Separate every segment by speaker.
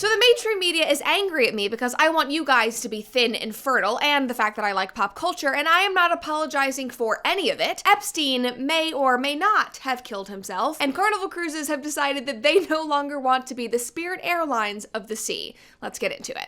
Speaker 1: So the mainstream media is angry at me because I want you guys to be thin and fertile, and the fact that I like pop culture, and I am not apologizing for any of it. Epstein may or may not have killed himself, and Carnival Cruises have decided that they no longer want to be the Spirit Airlines of the sea. Let's get into it.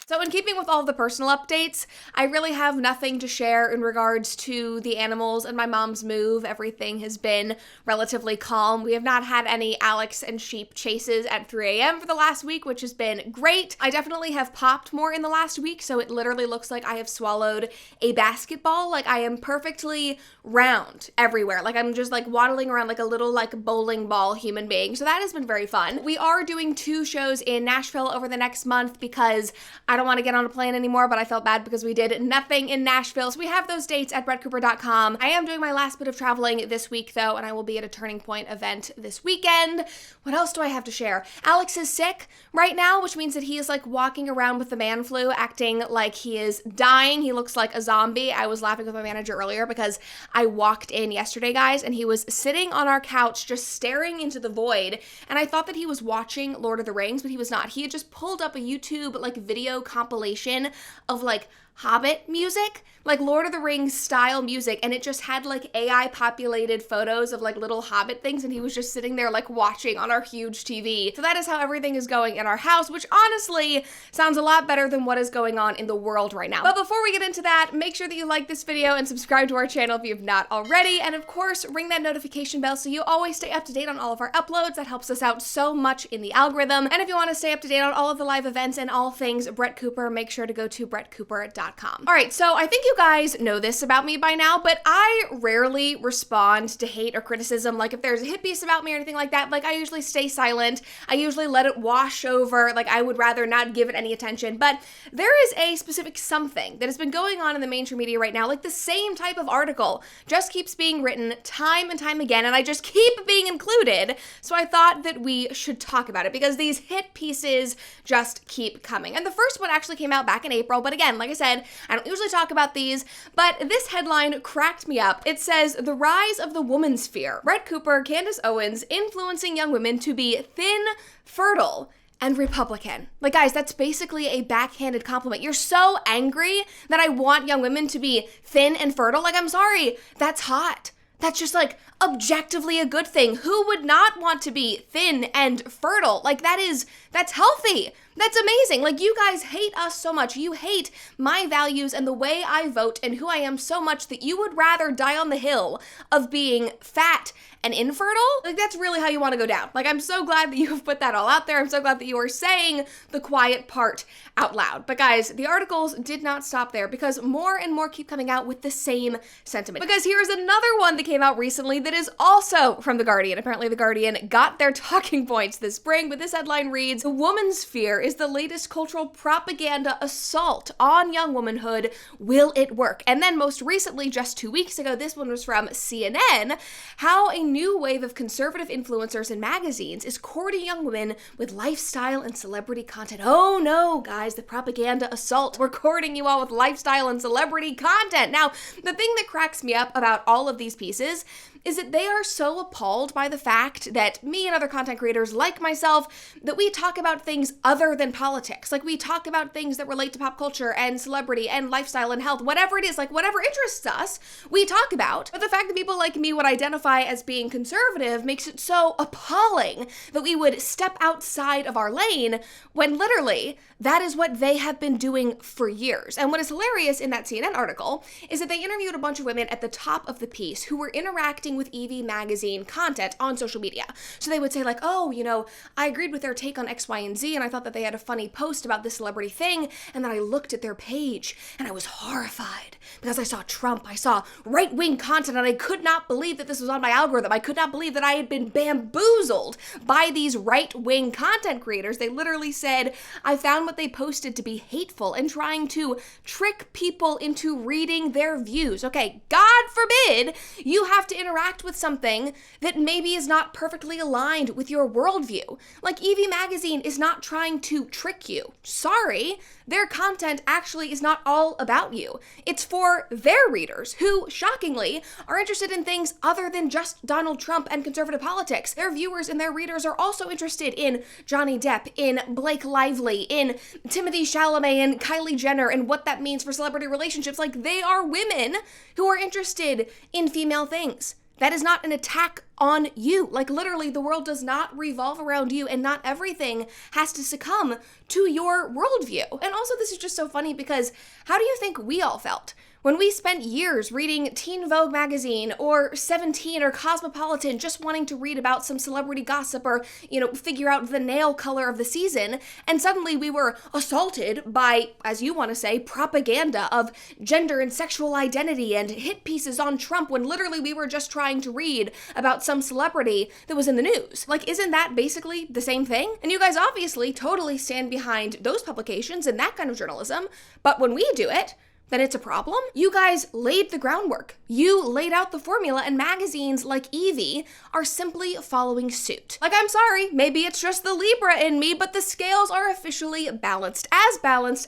Speaker 1: So in keeping with all of the personal updates, I really have nothing to share in regards to the animals and my mom's move. Everything has been relatively calm. We have not had any Alex and sheep chases at 3 a.m. for the last week, which has been great. I definitely have popped more in the last week, so it literally looks like I have swallowed a basketball. Like I am perfectly round everywhere. Like I'm just like waddling around like a little like bowling ball human being. So that has been very fun. We are doing 2 shows in Nashville over the next month because I don't want to get on a plane anymore, but I felt bad because we did nothing in Nashville. So we have those dates at brettcooper.com. I am doing my last bit of traveling this week though, and I will be at a Turning Point event this weekend. What else do I have to share? Alex is sick right now, which means that he is like walking around with the man flu, acting like he is dying. He looks like a zombie. I was laughing with my manager earlier because I walked in yesterday, guys, and he was sitting on our couch just staring into the void, and I thought that he was watching Lord of the Rings, but he was not. He had just pulled up a YouTube like video compilation of like Hobbit music, like Lord of the Rings style music, and it just had like AI populated photos of like little Hobbit things, and he was just sitting there like watching on our huge TV. So that is how everything is going in our house, which honestly sounds a lot better than what is going on in the world right now. But before we get into that, make sure that you like this video and subscribe to our channel if you have not already, and of course ring that notification bell so you always stay up to date on all of our uploads. That helps us out so much in the algorithm. And if you want to stay up to date on all of the live events and all things Brett Cooper, make sure to go to brettcooper.com. All right, so I think you guys know this about me by now, but I rarely respond to hate or criticism. Like if there's a hit piece about me or anything like that, like I usually stay silent. I usually let it wash over. Like I would rather not give it any attention. But there is a specific something that has been going on in the mainstream media right now. Like the same type of article just keeps being written time and time again, and I just keep being included. So I thought that we should talk about it because these hit pieces just keep coming. And the first one actually came out back in April, but again, like I said, I don't usually talk about these, but this headline cracked me up. It says, "The Rise of the Woman Sphere. Brett Cooper, Candace Owens influencing young women to be thin, fertile, and Republican." Like guys, that's basically a backhanded compliment. You're so angry that I want young women to be thin and fertile. Like I'm sorry, that's hot. That's just like objectively a good thing. Who would not want to be thin and fertile? Like that's healthy. That's amazing. Like you guys hate us so much. You hate my values and the way I vote and who I am so much that you would rather die on the hill of being fat and infertile. Like that's really how you want to go down. Like I'm so glad that you have put that all out there. I'm so glad that you are saying the quiet part out loud. But guys, the articles did not stop there because more and more keep coming out with the same sentiment. Because here's another one that came out recently that is also from The Guardian. Apparently The Guardian got their talking points this spring, but this headline reads, "The woman sphere is the latest cultural propaganda assault on young womanhood. Will it work?" And then most recently, just 2 weeks ago, this one was from CNN, "How a new wave of conservative influencers and magazines is courting young women with lifestyle and celebrity content." Oh no, guys, the propaganda assault. We're courting you all with lifestyle and celebrity content. Now, the thing that cracks me up about all of these pieces is that they are so appalled by the fact that me and other content creators like myself, that we talk about things other than politics. Like we talk about things that relate to pop culture and celebrity and lifestyle and health, whatever it is, like whatever interests us, we talk about. But the fact that people like me would identify as being conservative makes it so appalling that we would step outside of our lane when literally that is what they have been doing for years. And what is hilarious in that CNN article is that they interviewed a bunch of women at the top of the piece who were interacting with EV magazine content on social media. So they would say like, "Oh, you know, I agreed with their take on X, Y, and Z, and I thought that they had a funny post about this celebrity thing, and then I looked at their page and I was horrified because I saw Trump, I saw right-wing content, and I could not believe that this was on my algorithm. I could not believe that I had been bamboozled by these right-wing content creators." They literally said, "I found what they posted to be hateful and trying to trick people into reading their views." Okay, God forbid you have to interact interact with something that maybe is not perfectly aligned with your worldview. Like, Evie Magazine is not trying to trick you. Sorry, their content actually is not all about you. It's for their readers who, shockingly, are interested in things other than just Donald Trump and conservative politics. Their viewers and their readers are also interested in Johnny Depp, in Blake Lively, in Timothée Chalamet and Kylie Jenner, and what that means for celebrity relationships. Like, they are women who are interested in female things. That is not an attack on you. Like, literally, the world does not revolve around you, and not everything has to succumb to your worldview. And also, this is just so funny because how do you think we all felt when we spent years reading Teen Vogue magazine or 17 or Cosmopolitan, just wanting to read about some celebrity gossip or, figure out the nail color of the season, and suddenly we were assaulted by, as you want to say, propaganda of gender and sexual identity and hit pieces on Trump, when literally we were just trying to read about some celebrity that was in the news? Like, isn't that basically the same thing? And you guys obviously totally stand behind those publications and that kind of journalism, but when we do it, then it's a problem? You guys laid the groundwork. You laid out the formula, and magazines like Evie are simply following suit. Like, I'm sorry, maybe it's just the Libra in me, but the scales are officially balanced as Balance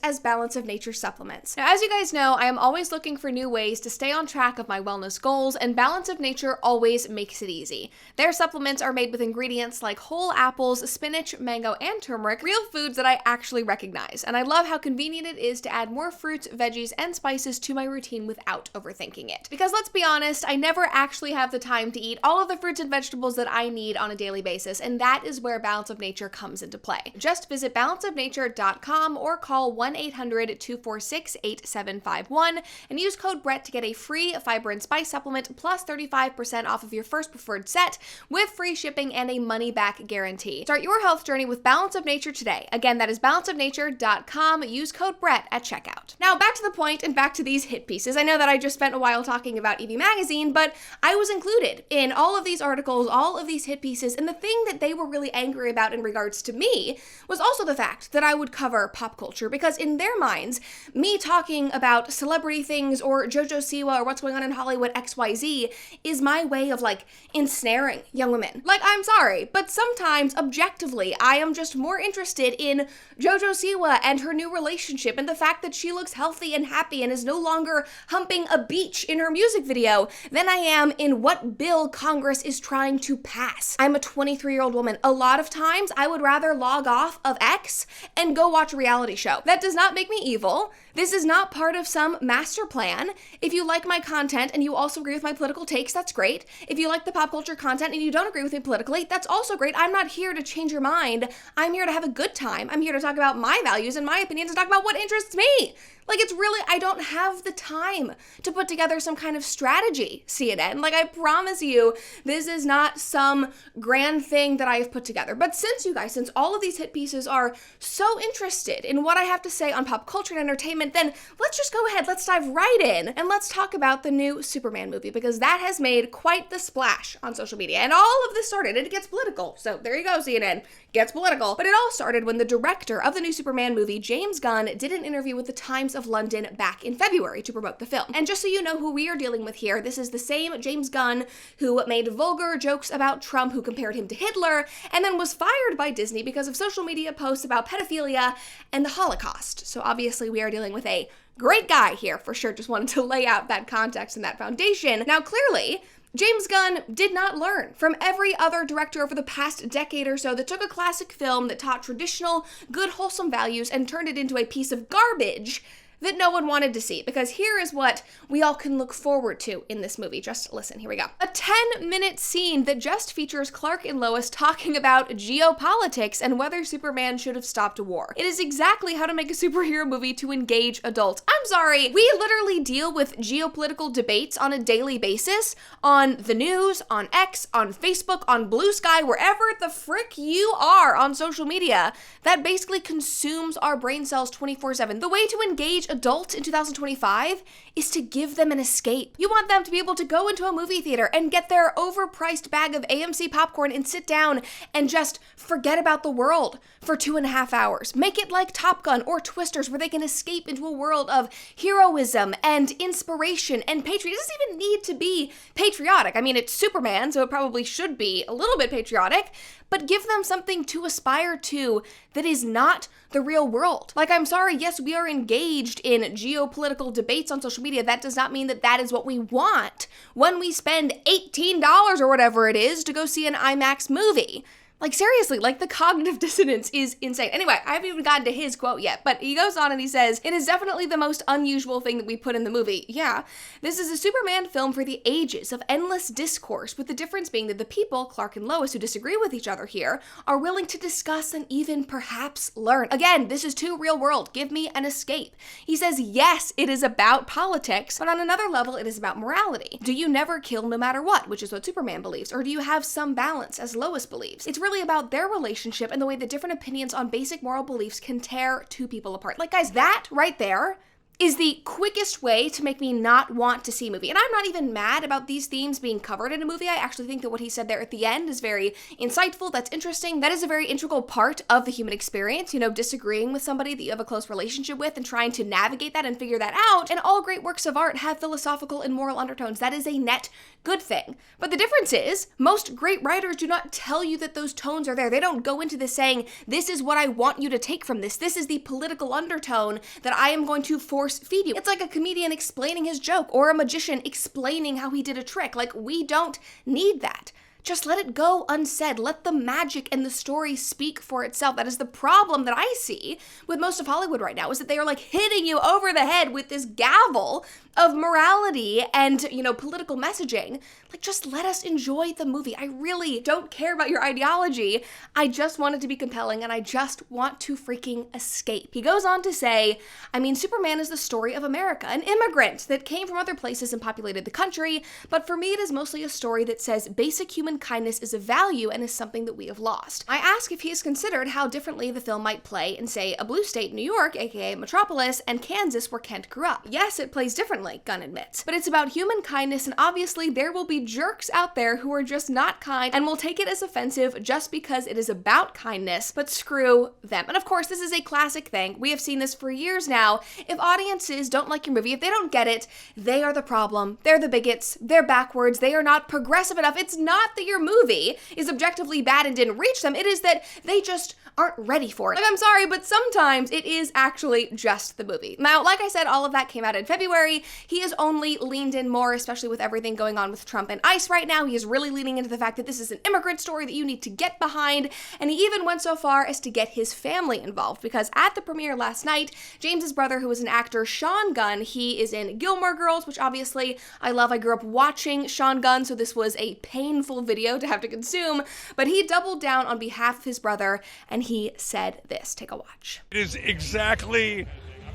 Speaker 1: of Nature supplements. Now, as you guys know, I am always looking for new ways to stay on track of my wellness goals, and Balance of Nature always makes it easy. Their supplements are made with ingredients like whole apples, spinach, mango, and turmeric, real foods that I actually recognize. And I love how convenient it is to add more fruits, veggies, and spices to my routine without overthinking it. Because let's be honest, I never actually have the time to eat all of the fruits and vegetables that I need on a daily basis, and that is where Balance of Nature comes into play. Just visit balanceofnature.com or call 1-800-246-8751 and use code Brett to get a free fiber and spice supplement plus 35% off of your first preferred set with free shipping and a money-back guarantee. Start your health journey with Balance of Nature today. Again, that is balanceofnature.com. Use code Brett at checkout. Now, back to the point and back to these hit pieces. I know that I just spent a while talking about Evie Magazine, but I was included in all of these articles, all of these hit pieces, and the thing that they were really angry about in regards to me was also the fact that I would cover pop culture, because in their minds, me talking about celebrity things or JoJo Siwa or what's going on in Hollywood XYZ is my way of, like, ensnaring young women. Like, I'm sorry, but sometimes, objectively, I am just more interested in JoJo Siwa and her new relationship and the fact that she looks healthy and happy and is no longer humping a beach in her music video than I am in what bill Congress is trying to pass. I'm a 23-year-old woman. A lot of times, I would rather log off of X and go watch a reality show. That does not make me evil. This is not part of some master plan. If you like my content and you also agree with my political takes, that's great. If you like the pop culture content and you don't agree with me politically, that's also great. I'm not here to change your mind. I'm here to have a good time. I'm here to talk about my values and my opinions and talk about what interests me. Like, it's really, I don't have the time to put together some kind of strategy, CNN. Like, I promise you, this is not some grand thing that I have put together. But since all of these hit pieces are so interested in what I have to say on pop culture and entertainment, then let's just go ahead, let's dive right in, and let's talk about the new Superman movie, because that has made quite the splash on social media. And all of this started, and it gets political. So there you go, CNN. Gets political. But it all started when the director of the new Superman movie, James Gunn, did an interview with the Times of London back in February to promote the film. And just so you know who we are dealing with here, this is the same James Gunn who made vulgar jokes about Trump, who compared him to Hitler, and then was fired by Disney because of social media posts about pedophilia and the Holocaust. So obviously we are dealing with a great guy here, for sure. Just wanted to lay out that context and that foundation. Now, clearly, James Gunn did not learn from every other director over the past decade or so that took a classic film that taught traditional, good, wholesome values and turned it into a piece of garbage that no one wanted to see, because here is what we all can look forward to in this movie. Just listen, here we go. A 10-minute scene that just features Clark and Lois talking about geopolitics and whether Superman should have stopped a war. It is exactly how to make a superhero movie to engage adults. I'm sorry, we literally deal with geopolitical debates on a daily basis on the news, on X, on Facebook, on Blue Sky, wherever the frick you are on social media. That basically consumes our brain cells 24/7. The way to engage adults in 2025 is to give them an escape. You want them to be able to go into a movie theater and get their overpriced bag of AMC popcorn and sit down and just forget about the world for 2.5 hours. Make it like Top Gun or Twisters, where they can escape into a world of heroism and inspiration and patriotism. It doesn't even need to be patriotic. I mean, it's Superman, so it probably should be a little bit patriotic, but give them something to aspire to that is not the real world. Like, I'm sorry, yes, we are engaged in geopolitical debates on social media. That does not mean that that is what we want when we spend $18 or whatever it is to go see an IMAX movie. Like, seriously, like, the cognitive dissonance is insane. Anyway, I haven't even gotten to his quote yet, but he goes on and he says, "It is definitely the most unusual thing that we put in the movie. Yeah, this is a Superman film for the ages of endless discourse, with the difference being that the people, Clark and Lois, who disagree with each other here, are willing to discuss and even perhaps learn. Again, this is too real world. Give me an escape." He says, yes, it is about politics, but on another level, it is about morality. Do you never kill no matter what, which is what Superman believes, or do you have some balance, as Lois believes? It's really about their relationship and the way that different opinions on basic moral beliefs can tear two people apart. Like, guys, that right there is the quickest way to make me not want to see a movie. And I'm not even mad about these themes being covered in a movie. I actually think that what he said there at the end is very insightful. That's interesting. That is a very integral part of the human experience, you know, disagreeing with somebody that you have a close relationship with and trying to navigate that and figure that out. And all great works of art have philosophical and moral undertones. That is a net good thing. But the difference is, most great writers do not tell you that those tones are there. They don't go into this saying, this is what I want you to take from this. This is the political undertone that I am going to force feed you. It's like a comedian explaining his joke or a magician explaining how he did a trick. Like, we don't need that. Just let it go unsaid. Let the magic and the story speak for itself. That is the problem that I see with most of Hollywood right now, is that they are like hitting you over the head with this gavel of morality and, you know, political messaging. Like, just let us enjoy the movie. I really don't care about your ideology. I just want it to be compelling, and I just want to freaking escape. He goes on to say, I mean, Superman is the story of America, an immigrant that came from other places and populated the country, but for me it is mostly a story that says basic human kindness is a value and is something that we have lost. I ask if he has considered how differently the film might play in, say, a blue state, New York, aka Metropolis, and Kansas, where Kent grew up. Yes, it plays differently, Gunn admits, but it's about human kindness, and obviously there will be jerks out there who are just not kind and will take it as offensive just because it is about kindness, but screw them. And of course, this is a classic thing. We have seen this for years now. If audiences don't like your movie, if they don't get it, they are the problem. They're the bigots. They're backwards. They are not progressive enough. It's not that your movie is objectively bad and didn't reach them. It is that they just aren't ready for it. Like, I'm sorry, but sometimes it is actually just the movie. Now, like I said, all of that came out in February. He has only leaned in more, especially with everything going on with Trump and ICE right now. He is really leaning into the fact that this is an immigrant story that you need to get behind, and he even went so far as to get his family involved, because at the premiere last night, James's brother, who is an actor, Sean Gunn, he is in Gilmore Girls, which obviously I love. I grew up watching Sean Gunn, so this was a painful video to have to consume, but he doubled down on behalf of his brother, and he said this. Take a watch.
Speaker 2: It is exactly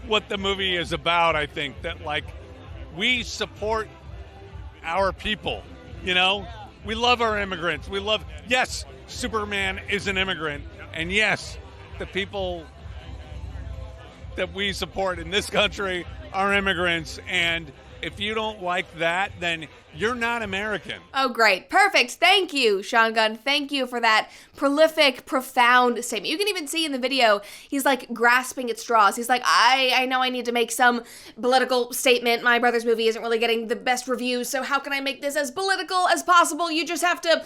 Speaker 2: what the movie is about, I think, that, like, we support our people, you know? We love our immigrants. We love, yes, Superman is an immigrant, and yes, the people that we support in this country are immigrants, and if you don't like that, then you're not American.
Speaker 1: Oh, great. Perfect. Thank you, Sean Gunn. Thank you for that prolific, profound statement. You can even see in the video, he's like grasping at straws. He's like, I know I need to make some political statement. My brother's movie isn't really getting the best reviews, so how can I make this as political as possible? You just have to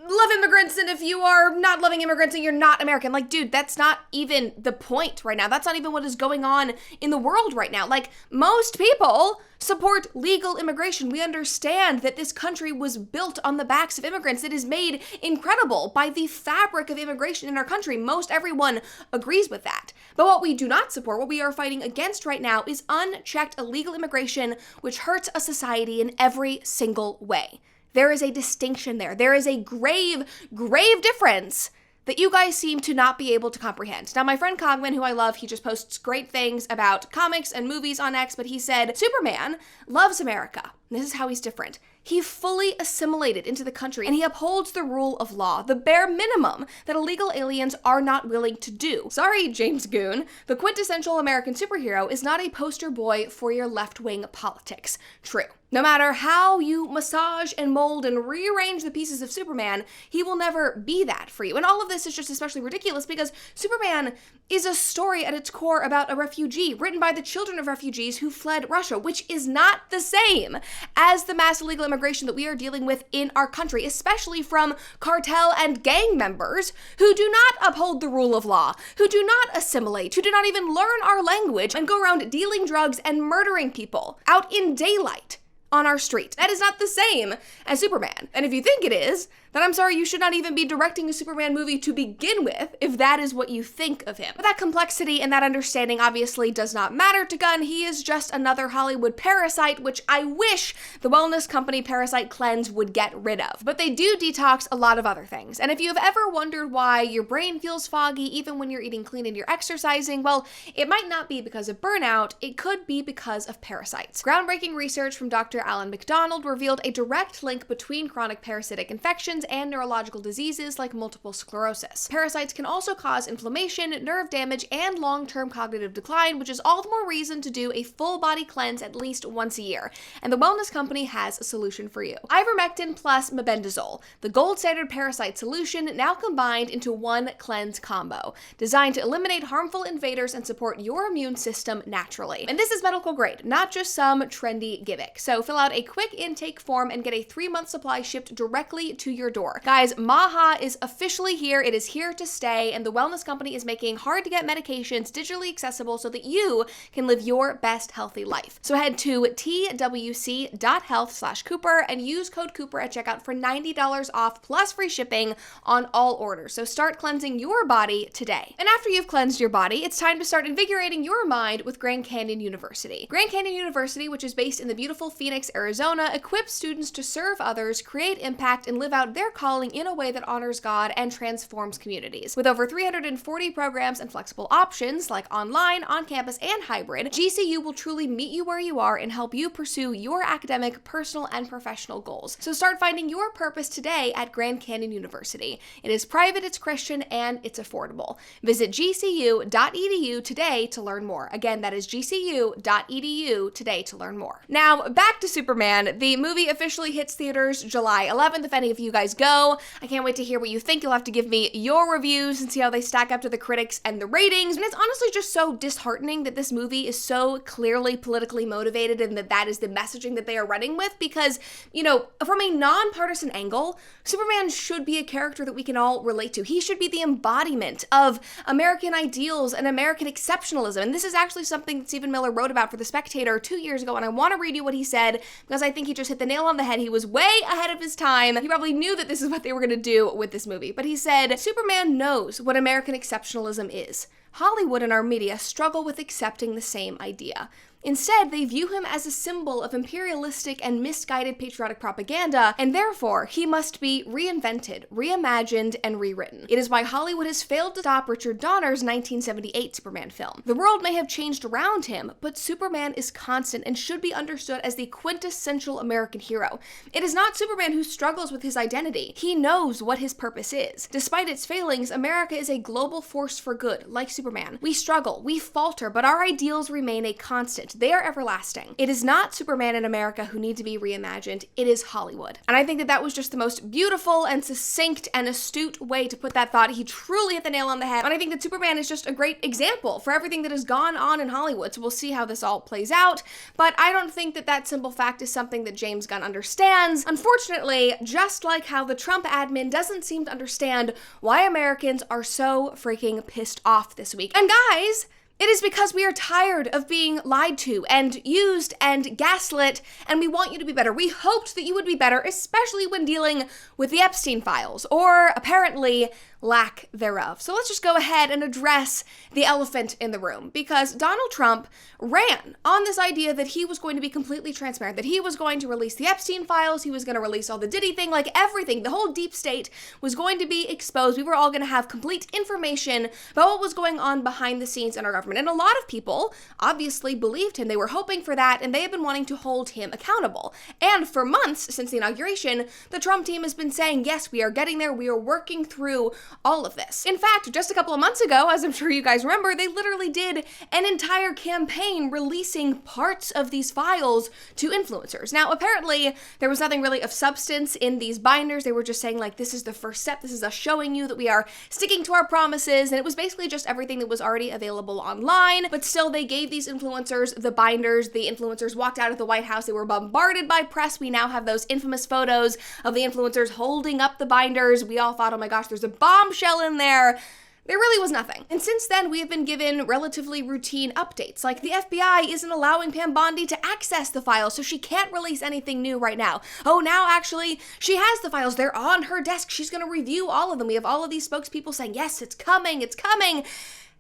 Speaker 1: love immigrants, and if you are not loving immigrants, then you're not American. Like, dude, that's not even the point right now. That's not even what is going on in the world right now. Like, most people support legal immigration. We understand that this country was built on the backs of immigrants. It is made incredible by the fabric of immigration in our country. Most everyone agrees with that. But what we do not support, what we are fighting against right now, is unchecked illegal immigration, which hurts a society in every single way. There is a distinction there. There is a grave, grave difference that you guys seem to not be able to comprehend. Now, my friend Cogman, who I love, he just posts great things about comics and movies on X, but he said, Superman loves America. This is how he's different. He fully assimilated into the country, and he upholds the rule of law, the bare minimum that illegal aliens are not willing to do. Sorry, James Goon, the quintessential American superhero is not a poster boy for your left-wing politics. True. No matter how you massage and mold and rearrange the pieces of Superman, he will never be that for you. And all of this is just especially ridiculous because Superman is a story at its core about a refugee written by the children of refugees who fled Russia, which is not the same as the mass illegal immigration that we are dealing with in our country, especially from cartel and gang members who do not uphold the rule of law, who do not assimilate, who do not even learn our language and go around dealing drugs and murdering people out in daylight on our street. That is not the same as Superman. And if you think it is, then I'm sorry, you should not even be directing a Superman movie to begin with if that is what you think of him. But that complexity and that understanding obviously does not matter to Gunn. He is just another Hollywood parasite, which I wish the wellness company Parasite Cleanse would get rid of. But they do detox a lot of other things. And if you have ever wondered why your brain feels foggy even when you're eating clean and you're exercising, well, it might not be because of burnout, it could be because of parasites. Groundbreaking research from Dr. Alan McDonald revealed a direct link between chronic parasitic infections and neurological diseases like multiple sclerosis. Parasites can also cause inflammation, nerve damage, and long-term cognitive decline, which is all the more reason to do a full-body cleanse at least once a year. And the wellness company has a solution for you. Ivermectin plus mebendazole, the gold standard parasite solution now combined into one cleanse combo, designed to eliminate harmful invaders and support your immune system naturally. And this is medical grade, not just some trendy gimmick. So fill out a quick intake form and get a 3-month supply shipped directly to your door. Guys, MAHA is officially here. It is here to stay, and the wellness company is making hard-to-get medications digitally accessible so that you can live your best healthy life. So head to twc.health/Cooper and use code Cooper at checkout for $90 off plus free shipping on all orders. So start cleansing your body today. And after you've cleansed your body, it's time to start invigorating your mind with Grand Canyon University. Grand Canyon University, which is based in the beautiful Phoenix, Arizona, equips students to serve others, create impact, and live out their calling in a way that honors God and transforms communities. With over 340 programs and flexible options like online, on-campus, and hybrid, GCU will truly meet you where you are and help you pursue your academic, personal, and professional goals. So start finding your purpose today at Grand Canyon University. It is private, it's Christian, and it's affordable. Visit gcu.edu today to learn more. Again, that is gcu.edu today to learn more. Now, back to Superman. The movie officially hits theaters July 11th. If any of you guys go, I can't wait to hear what you think. You'll have to give me your reviews and see how they stack up to the critics and the ratings. And it's honestly just so disheartening that this movie is so clearly politically motivated and that is the messaging that they are running with because, you know, from a nonpartisan angle, Superman should be a character that we can all relate to. He should be the embodiment of American ideals and American exceptionalism. And this is actually something that Stephen Miller wrote about for The Spectator 2 years ago, and I want to read you what he said because I think he just hit the nail on the head. He was way ahead of his time. He probably knew that this is what they were going to do with this movie. But he said, Superman knows what American exceptionalism is. Hollywood and our media struggle with accepting the same idea. Instead, they view him as a symbol of imperialistic and misguided patriotic propaganda, and therefore, he must be reinvented, reimagined, and rewritten. It is why Hollywood has failed to stop Richard Donner's 1978 Superman film. The world may have changed around him, but Superman is constant and should be understood as the quintessential American hero. It is not Superman who struggles with his identity. He knows what his purpose is. Despite its failings, America is a global force for good, like Superman. We struggle, we falter, but our ideals remain a constant. They are everlasting. It is not Superman in America who need to be reimagined. It is Hollywood. And I think that that was just the most beautiful and succinct and astute way to put that thought. He truly hit the nail on the head. And I think that Superman is just a great example for everything that has gone on in Hollywood. So we'll see how this all plays out. But I don't think that that simple fact is something that James Gunn understands. Unfortunately, just like how the Trump admin doesn't seem to understand why Americans are so freaking pissed off this week. And guys, it is because we are tired of being lied to and used and gaslit, and we want you to be better. We hoped that you would be better, especially when dealing with the Epstein files, or apparently lack thereof. So let's just go ahead and address the elephant in the room, because Donald Trump ran on this idea that he was going to be completely transparent, that he was going to release the Epstein files, he was going to release all the Diddy thing, like everything, the whole deep state was going to be exposed. We were all going to have complete information about what was going on behind the scenes in our government. And a lot of people obviously believed him. They were hoping for that, and they have been wanting to hold him accountable. And for months since the inauguration, the Trump team has been saying, yes, we are getting there, we are working through all of this. In fact, just a couple of months ago, as I'm sure you guys remember, they literally did an entire campaign releasing parts of these files to influencers. Now, apparently, there was nothing really of substance in these binders. They were just saying, like, this is the first step, this is us showing you that we are sticking to our promises, and it was basically just everything that was already available online, but still they gave these influencers the binders. The influencers walked out of the White House, they were bombarded by press. We now have those infamous photos of the influencers holding up the binders. We all thought, oh my gosh, there's a bombshell in there. There really was nothing. And since then, we have been given relatively routine updates, like the FBI isn't allowing Pam Bondi to access the files, so she can't release anything new right now. Oh, now actually, she has the files. They're on her desk. She's going to review all of them. We have all of these spokespeople saying, yes, it's coming, it's coming.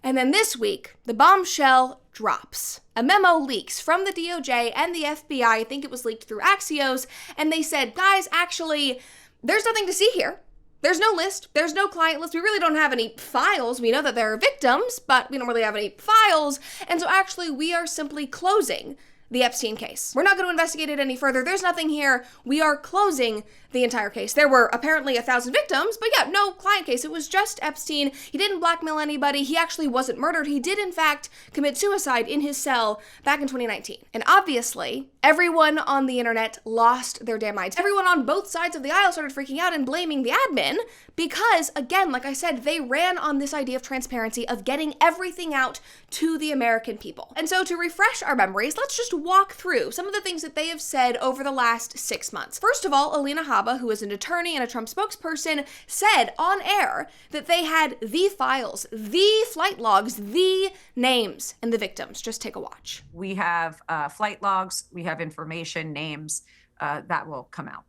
Speaker 1: And then this week, the bombshell drops. A memo leaks from the DOJ and the FBI. I think it was leaked through Axios. And they said, guys, actually, there's nothing to see here. There's no list. There's no client list. We really don't have any files. We know that there are victims, but we don't really have any files. And so actually, we are simply closing the Epstein case. We're not going to investigate it any further. There's nothing here. We are closing the entire case. There were apparently 1,000 victims, but yeah, no client case. It was just Epstein. He didn't blackmail anybody. He actually wasn't murdered. He did, in fact, commit suicide in his cell back in 2019. And obviously, everyone on the internet lost their damn minds. Everyone on both sides of the aisle started freaking out and blaming the admin because, again, like I said, they ran on this idea of transparency, of getting everything out to the American people. And so to refresh our memories, let's just walk through some of the things that they have said over the last 6 months. First of all, Alina Habba, who is an attorney and a Trump spokesperson, said on air that they had the files, the flight logs, the names, and the victims. Just take a watch.
Speaker 3: We have flight logs, we have information, names, that will come out.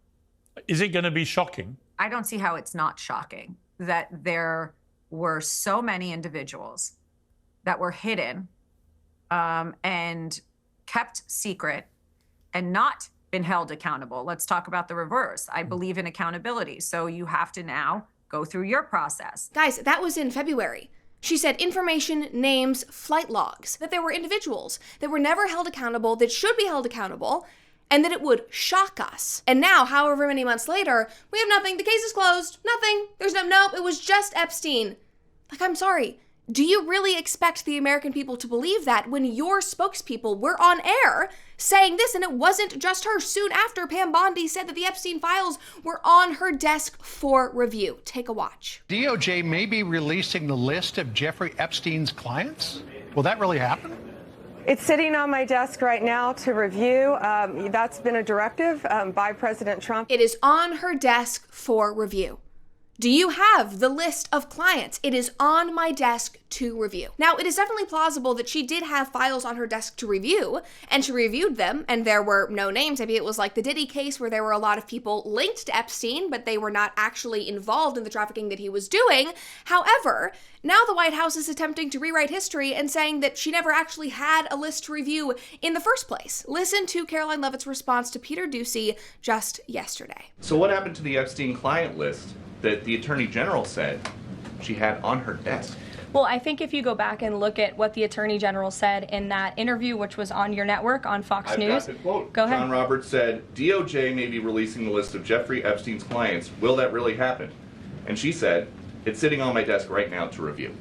Speaker 4: Is it going to be shocking?
Speaker 3: I don't see how it's not shocking that there were so many individuals that were hidden and kept secret and not been held accountable. Let's talk about the reverse. I believe in accountability. So you have to now go through your process.
Speaker 1: Guys, that was in February. She said information, names, flight logs, that there were individuals that were never held accountable, that should be held accountable, and that it would shock us. And now, however many months later, we have nothing. The case is closed. Nothing. There's nope, it was just Epstein. Like, I'm sorry. Do you really expect the American people to believe that when your spokespeople were on air saying this, and it wasn't just her? Soon after, Pam Bondi said that the Epstein files were on her desk for review. Take a watch.
Speaker 5: DOJ may be releasing the list of Jeffrey Epstein's clients. Will that really happen?
Speaker 6: It's sitting on my desk right now to review. That's been a directive by President Trump.
Speaker 1: It is on her desk for review. Do you have the list of clients? It is on my desk to review. Now, it is definitely plausible that she did have files on her desk to review, and she reviewed them, and there were no names. Maybe it was like the Diddy case where there were a lot of people linked to Epstein, but they were not actually involved in the trafficking that he was doing. However, now the White House is attempting to rewrite history and saying that she never actually had a list to review in the first place. Listen to Caroline Leavitt's response to Peter Doocy just yesterday.
Speaker 7: So what happened to the Epstein client list that the Attorney General said she had on her desk?
Speaker 8: Well, I think if you go back and look at what the Attorney General said in that interview, which was on your network on Fox News.
Speaker 7: Got the quote.
Speaker 8: Go ahead.
Speaker 7: John Roberts said, DOJ may be releasing the list of Jeffrey Epstein's clients. Will that really happen? And she said, it's sitting on my desk right now to review.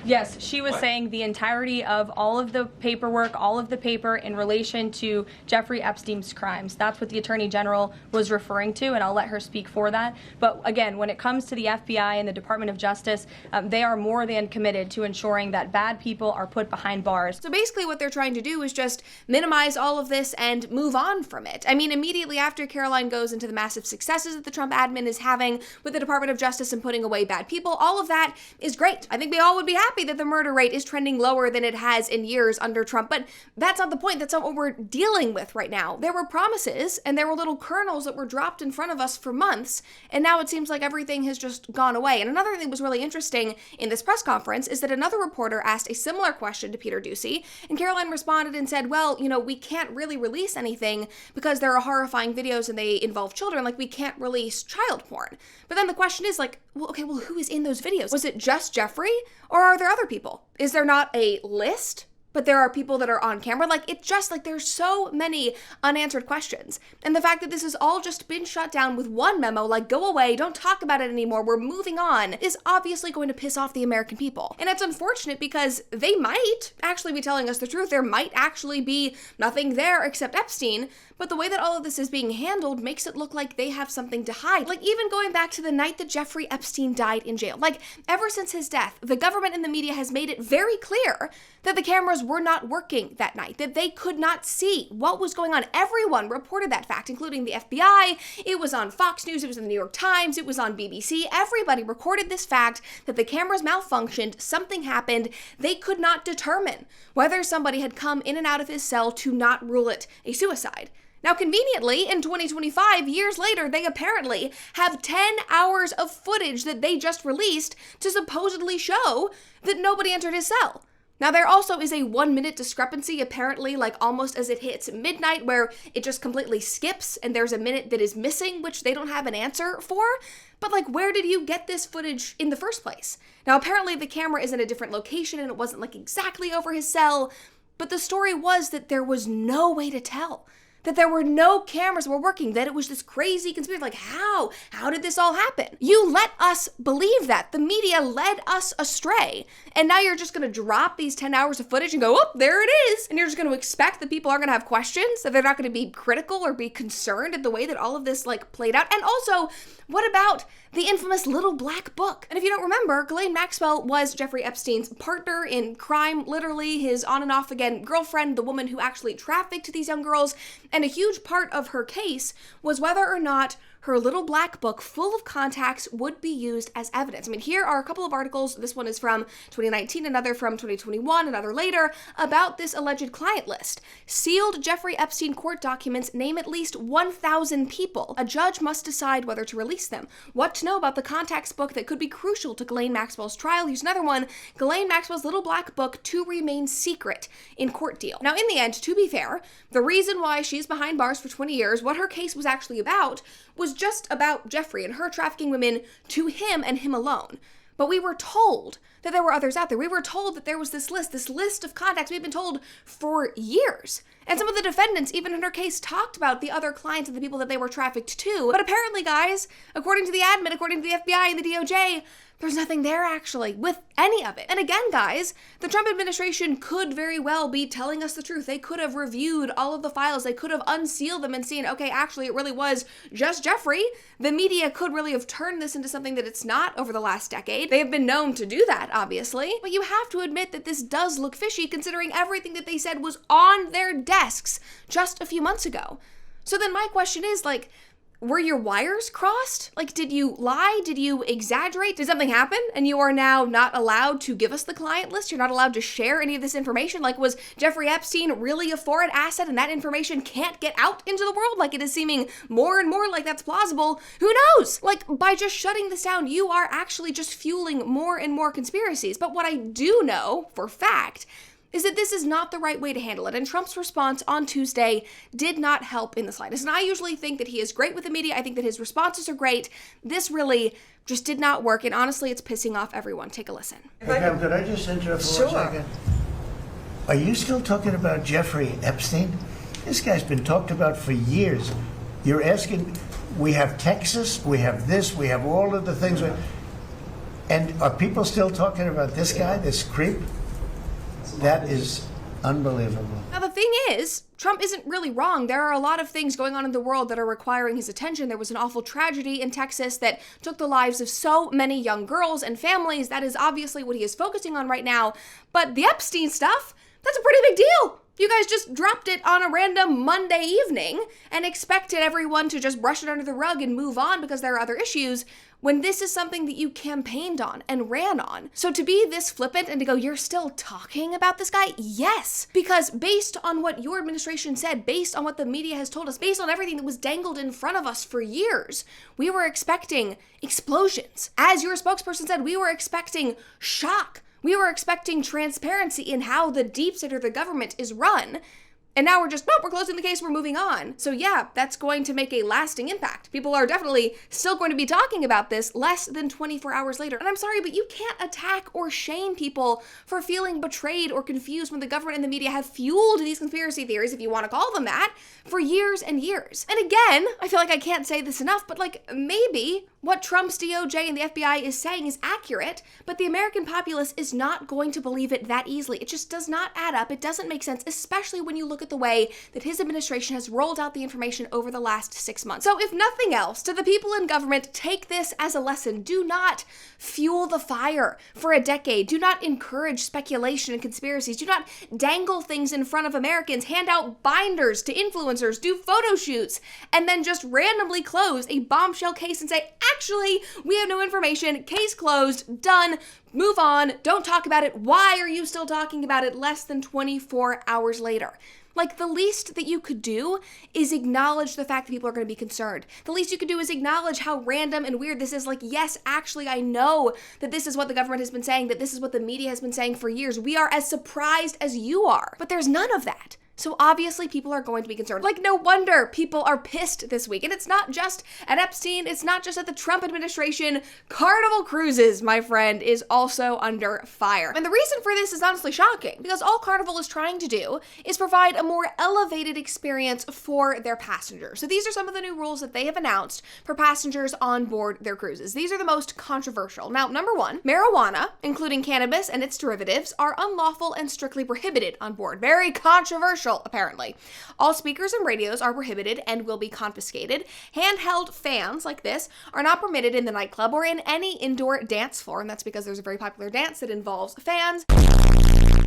Speaker 8: Yes, she was saying the entirety of all of the paperwork, all of the paper in relation to Jeffrey Epstein's crimes. That's what the Attorney General was referring to, and I'll let her speak for that. But again, when it comes to the FBI and the Department of Justice, they are more than committed to ensuring that bad people are put behind bars.
Speaker 1: So basically what they're trying to do is just minimize all of this and move on from it. I mean, immediately after Caroline goes into the massive successes that the Trump admin is having with the Department of Justice and putting away bad people, all of that is great. I think we all would be happy happy that the murder rate is trending lower than it has in years under Trump, but that's not the point. That's not what we're dealing with right now. There were promises and there were little kernels that were dropped in front of us for months, and now it seems like everything has just gone away. And another thing that was really interesting in this press conference is that another reporter asked a similar question to Peter Doocy, and Caroline responded and said, well, we can't really release anything because there are horrifying videos and they involve children. Like, we can't release child porn. But then the question is like, well, who is in those videos? Was it just Jeffrey, or are there other people? Is there not a list? But there are people that are on camera. Like, it's just like there's so many unanswered questions. And the fact that this has all just been shut down with one memo, like, go away, don't talk about it anymore, we're moving on, is obviously going to piss off the American people. And it's unfortunate because they might actually be telling us the truth. There might actually be nothing there except Epstein. But the way that all of this is being handled makes it look like they have something to hide. Like, even going back to the night that Jeffrey Epstein died in jail. Like, ever since his death, the government and the media has made it very clear that the cameras were not working that night, that they could not see what was going on. Everyone reported that fact, including the FBI. It was on Fox News, it was in the New York Times, it was on BBC. Everybody recorded this fact that the cameras malfunctioned, something happened. They could not determine whether somebody had come in and out of his cell to not rule it a suicide. Now, conveniently, in 2025, years later, they apparently have 10 hours of footage that they just released to supposedly show that nobody entered his cell. Now, there also is a 1-minute discrepancy, apparently, like almost as it hits midnight, where it just completely skips and there's a minute that is missing, which they don't have an answer for. But like, where did you get this footage in the first place? Now, apparently the camera is in a different location and it wasn't like exactly over his cell, but the story was that there was no way to tell. That there were no cameras that were working, that it was this crazy conspiracy. Like, how? How did this all happen? You let us believe that. The media led us astray. And now you're just going to drop these 10 hours of footage and go, oh, there it is. And you're just going to expect that people are going to have questions, that they're not going to be critical or be concerned at the way that all of this like played out. And also, what about the infamous little black book? And if you don't remember, Ghislaine Maxwell was Jeffrey Epstein's partner in crime, literally his on and off again girlfriend, the woman who actually trafficked these young girls. And a huge part of her case was whether or not her little black book full of contacts would be used as evidence. I mean, here are a couple of articles. This one is from 2019, another from 2021, another later, about this alleged client list. Sealed Jeffrey Epstein court documents name at least 1,000 people. A judge must decide whether to release them. What to know about the contacts book that could be crucial to Ghislaine Maxwell's trial. Here's another one, Ghislaine Maxwell's little black book to remain secret in court deal. Now, in the end, to be fair, the reason why she's behind bars for 20 years, what her case was actually about, was just about Jeffrey and her trafficking women to him and him alone. But we were told that there were others out there. We were told that there was this list of contacts we've been told for years. And some of the defendants, even in her case, talked about the other clients and the people that they were trafficked to. But apparently, guys, according to the admin, according to the FBI and the DOJ, there's nothing there actually with any of it. And again, guys, the Trump administration could very well be telling us the truth. They could have reviewed all of the files. They could have unsealed them and seen, okay, actually it really was just Jeffrey. The media could really have turned this into something that it's not over the last decade. They have been known to do that, obviously. But you have to admit that this does look fishy considering everything that they said was on their desks just a few months ago. So then my question is, like, were your wires crossed? Like, did you lie? Did you exaggerate? Did something happen and you are now not allowed to give us the client list? You're not allowed to share any of this information? Like, was Jeffrey Epstein really a foreign asset and that information can't get out into the world? Like, it is seeming more and more like that's plausible. Who knows? Like, by just shutting this down, you are actually just fueling more and more conspiracies. But what I do know for fact is that this is not the right way to handle it. And Trump's response on Tuesday did not help in the slightest. And I usually think that he is great with the media. I think that his responses are great. This really just did not work. And honestly, it's pissing off everyone. Take a listen.
Speaker 9: Hey, Pam, could I just interrupt for 1 second? Are you still talking about Jeffrey Epstein? This guy's been talked about for years. You're asking, we have Texas, we have this, we have all of the things. And are people still talking about this guy, this creep? That is unbelievable.
Speaker 1: Now, the thing is, Trump isn't really wrong. There are a lot of things going on in the world that are requiring his attention. There was an awful tragedy in Texas that took the lives of so many young girls and families. That is obviously what he is focusing on right now. But the Epstein stuff, that's a pretty big deal. You guys just dropped it on a random Monday evening and expected everyone to just brush it under the rug and move on because there are other issues, when this is something that you campaigned on and ran on. So to be this flippant and to go, you're still talking about this guy? Yes, because based on what your administration said, based on what the media has told us, based on everything that was dangled in front of us for years, we were expecting explosions. As your spokesperson said, we were expecting shock. We were expecting transparency in how the deep state or the government is run. And now we're just, nope, we're closing the case, we're moving on. So yeah, that's going to make a lasting impact. People are definitely still going to be talking about this less than 24 hours later. And I'm sorry, but you can't attack or shame people for feeling betrayed or confused when the government and the media have fueled these conspiracy theories, if you want to call them that, for years and years. And again, I feel like I can't say this enough, but like maybe what Trump's DOJ and the FBI is saying is accurate, but the American populace is not going to believe it that easily. It just does not add up. It doesn't make sense, especially when you look at the way that his administration has rolled out the information over the last 6 months. So if nothing else, to the people in government, take this as a lesson. Do not fuel the fire for a decade. Do not encourage speculation and conspiracies. Do not dangle things in front of Americans, hand out binders to influencers, do photo shoots, and then just randomly close a bombshell case and say, actually, we have no information, case closed, done, move on, don't talk about it. Why are you still talking about it less than 24 hours later? Like, the least that you could do is acknowledge the fact that people are going to be concerned. The least you could do is acknowledge how random and weird this is. Like, yes, actually, I know that this is what the government has been saying, that this is what the media has been saying for years. We are as surprised as you are. But there's none of that. So obviously people are going to be concerned. Like, no wonder people are pissed this week. And it's not just at Epstein, it's not just at the Trump administration. Carnival Cruises, my friend, is also under fire. And the reason for this is honestly shocking, because all Carnival is trying to do is provide a more elevated experience for their passengers. So these are some of the new rules that they have announced for passengers on board their cruises. These are the most controversial. Now, number one, marijuana, including cannabis and its derivatives, are unlawful and strictly prohibited on board. Very controversial, apparently. All speakers and radios are prohibited and will be confiscated. Handheld fans like this are not permitted in the nightclub or in any indoor dance floor, and that's because there's a very popular dance that involves fans.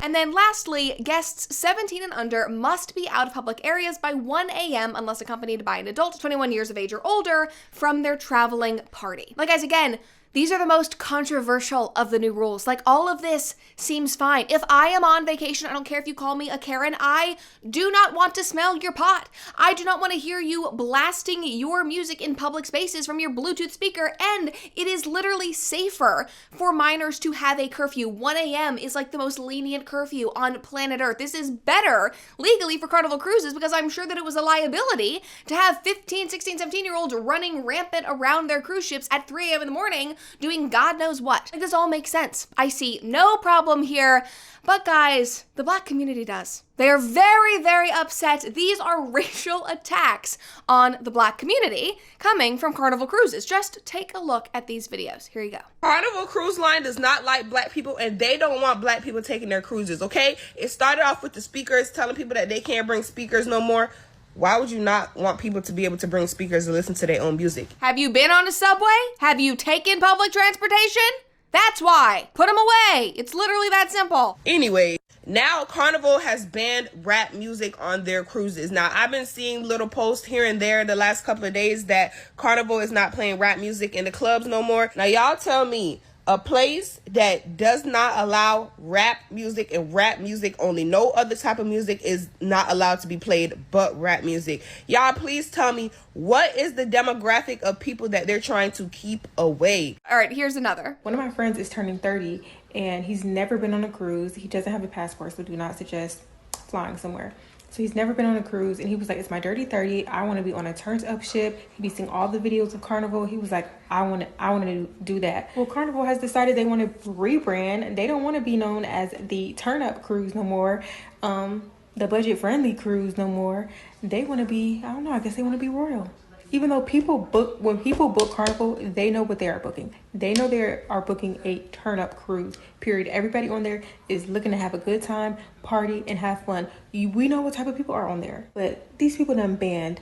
Speaker 1: And then lastly, guests 17 and under must be out of public areas by 1 a.m. unless accompanied by an adult 21 years of age or older from their traveling party. Like, guys, again, these are the most controversial of the new rules. Like, all of this seems fine. If I am on vacation, I don't care if you call me a Karen, I do not want to smell your pot. I do not want to hear you blasting your music in public spaces from your Bluetooth speaker, and it is literally safer for minors to have a curfew. 1 a.m. is like the most lenient curfew on planet Earth. This is better legally for Carnival Cruises because I'm sure that it was a liability to have 15, 16, 17-year-olds running rampant around their cruise ships at 3 a.m. in the morning doing God knows what. Like, this all makes sense. I see no problem here, but guys, the Black community does. They are very, very upset. These are racial attacks on the Black community coming from Carnival Cruises. Just take a look at these videos. Here you go.
Speaker 10: Carnival Cruise Line does not like Black people, and they don't want Black people taking their cruises, okay? It started off with the speakers telling people that they can't bring speakers no more. Why would you not want people to be able to bring speakers and listen to their own music?
Speaker 1: Have you been on a subway? Have you taken public transportation? That's why. Put them away. It's literally that simple.
Speaker 10: Anyway, now Carnival has banned rap music on their cruises. Now, I've been seeing little posts here and there the last couple of days that Carnival is not playing rap music in the clubs no more. Now, y'all tell me, a place that does not allow rap music and rap music only, no other type of music is not allowed to be played but rap music. Y'all, please tell me, what is the demographic of people that they're trying to keep away?
Speaker 1: All right, here's another.
Speaker 11: One of my friends is turning 30 and he's never been on a cruise. He doesn't have a passport, so do not suggest flying somewhere. So he's never been on a cruise, and he was like, it's my dirty 30. I want to be on a turned up ship. He'd be seeing all the videos of Carnival. He was like, I want to do that. Well, Carnival has decided they want to rebrand. They don't want to be known as the turn up cruise no more, the budget friendly cruise no more. They want to be, I don't know, I guess they want to be royal. Even though when people book Carnival, they know what they are booking. They know they are booking a turn-up cruise, period. Everybody on there is looking to have a good time, party, and have fun. We know what type of people are on there. But these people done banned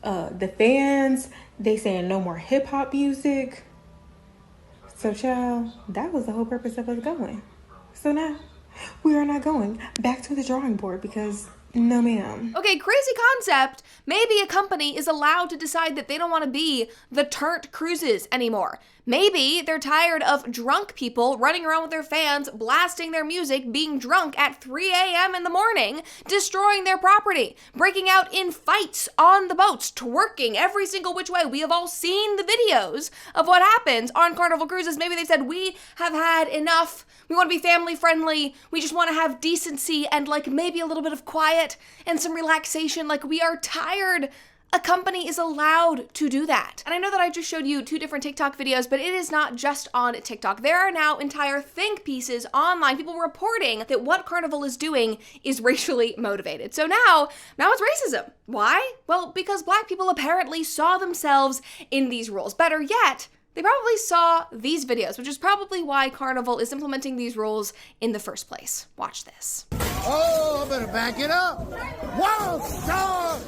Speaker 11: the fans. They saying no more hip-hop music. So, child, that was the whole purpose of us going. So now, we are not going back to the drawing board because No, ma'am.
Speaker 1: Okay, crazy concept. Maybe a company is allowed to decide that they don't want to be the Turnt Cruises anymore. Maybe they're tired of drunk people running around with their fans, blasting their music, being drunk at 3 a.m. in the morning, destroying their property, breaking out in fights on the boats, twerking every single which way. We have all seen the videos of what happens on Carnival Cruises. Maybe they said, we have had enough. We want to be family friendly. We just want to have decency and like maybe a little bit of quiet and some relaxation. Like we are tired. A company is allowed to do that. And I know that I just showed you 2 different TikTok videos, but it is not just on TikTok. There are now entire think pieces online, people reporting that what Carnival is doing is racially motivated. So now it's racism. Why? Well, because Black people apparently saw themselves in these rules. Better yet, they probably saw these videos, which is probably why Carnival is implementing these rules in the first place. Watch this.
Speaker 12: Oh, I better back it up. World Star!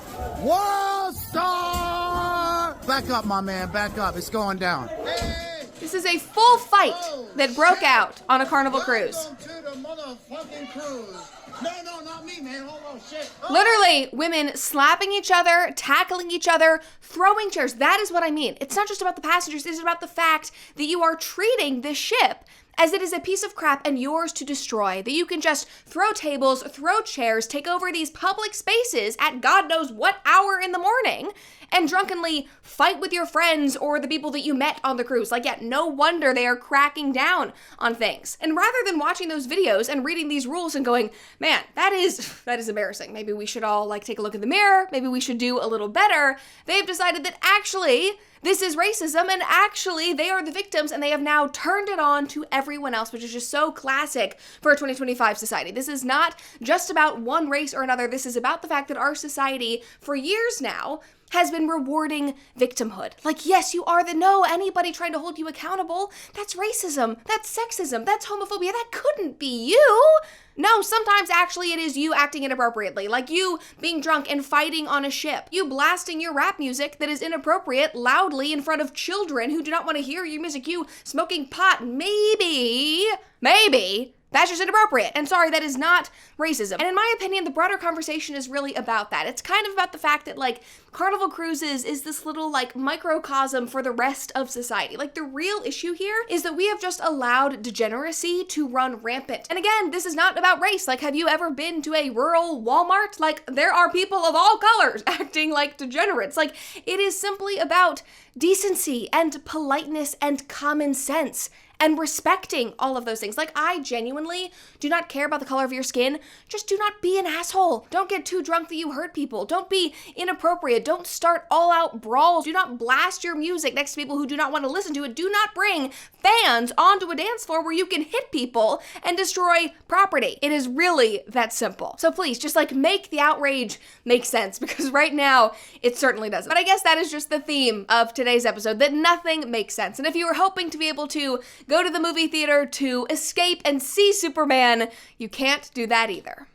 Speaker 12: World Star! Back up, my man, back up. It's going down. Hey.
Speaker 1: This is a full fight that broke out on a Carnival cruise.
Speaker 12: Welcome to the motherfucking cruise. No, not me, man. Hold on, shit. Oh.
Speaker 1: Literally, women slapping each other, tackling each other, throwing chairs. That is what I mean. It's not just about the passengers. It's about the fact that you are treating this ship as it is a piece of crap and yours to destroy, that you can just throw tables, throw chairs, take over these public spaces at God knows what hour in the morning, and drunkenly fight with your friends or the people that you met on the cruise. Like, yeah, no wonder they are cracking down on things. And rather than watching those videos and reading these rules and going, man, that is embarrassing. Maybe we should all like take a look in the mirror. Maybe we should do a little better. They've decided that actually this is racism, and actually they are the victims, and they have now turned it on to everyone else, which is just so classic for a 2025 society. This is not just about one race or another. This is about the fact that our society, for years now, has been rewarding victimhood. Like, yes, you are anybody trying to hold you accountable, that's racism, that's sexism, that's homophobia, that couldn't be you. No, sometimes actually it is you acting inappropriately, like you being drunk and fighting on a ship, you blasting your rap music that is inappropriate loudly in front of children who do not want to hear your music, you smoking pot, maybe, that's just inappropriate. And sorry, that is not racism. And in my opinion, the broader conversation is really about that. It's kind of about the fact that like Carnival Cruises is this little like microcosm for the rest of society. Like the real issue here is that we have just allowed degeneracy to run rampant. And again, this is not about race. Like, have you ever been to a rural Walmart? Like, there are people of all colors acting like degenerates. Like, it is simply about decency and politeness and common sense and respecting all of those things. Like, I genuinely do not care about the color of your skin. Just do not be an asshole. Don't get too drunk that you hurt people. Don't be inappropriate. Don't start all-out brawls. Do not blast your music next to people who do not want to listen to it. Do not bring fans onto a dance floor where you can hit people and destroy property. It is really that simple. So please, just like make the outrage make sense, because right now it certainly doesn't. But I guess that is just the theme of today's episode, that nothing makes sense. And if you were hoping to be able to go to the movie theater to escape and see Superman, you can't do that either.